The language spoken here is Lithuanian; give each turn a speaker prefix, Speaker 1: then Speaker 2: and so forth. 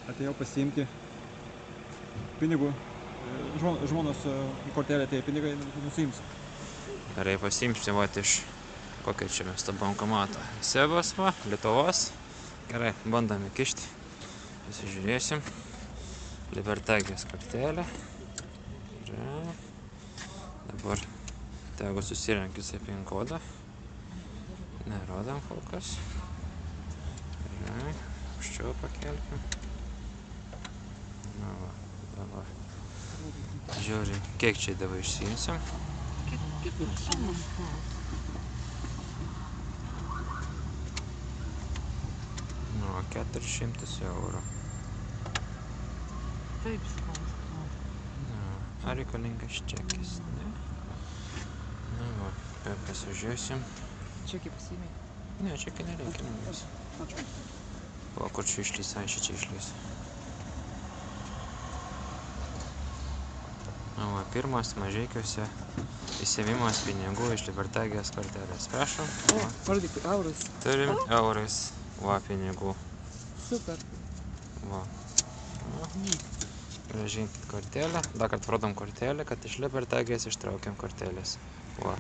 Speaker 1: Atėjau pasiimti pinigų. Žmonos kortelė, tai pinigai nusiims.
Speaker 2: Gerai, pasiimsiu vat iš kokio čia mes to bankomato. Sebas, va, Lietuvos. Gerai, bandome kišti. Pasižiūrėsim. Libertagijos kortelė. Gerai. Dabar tegu susirenkiu pin kodą. Nerodam kol kas. Gerai, aukščiau pakelkim. Na va, dabar. Žiūrėk, kiek čia dabar išsiimsim. Nu, 400 eurų.
Speaker 3: Taip, sakau.
Speaker 2: Ar reikalingas čekis, ne? Na va, pasižiūrėsim.
Speaker 3: Čekį pasiėmė.
Speaker 2: Ne, čekį nereikia. O kur čia išlys, čia išlys. Na va, pirmas Mažeikiuose įsiėmimas pinigų iš Libertagijos kortelės. Prašom.
Speaker 3: O, vardyk, eurais.
Speaker 2: Turim eurais, va, pinigų.
Speaker 3: Super.
Speaker 2: Va. Grąžinkit kortelę. Dar kartą rodom kortelę, kad iš Libertagijos ištraukiam kortelės. Va.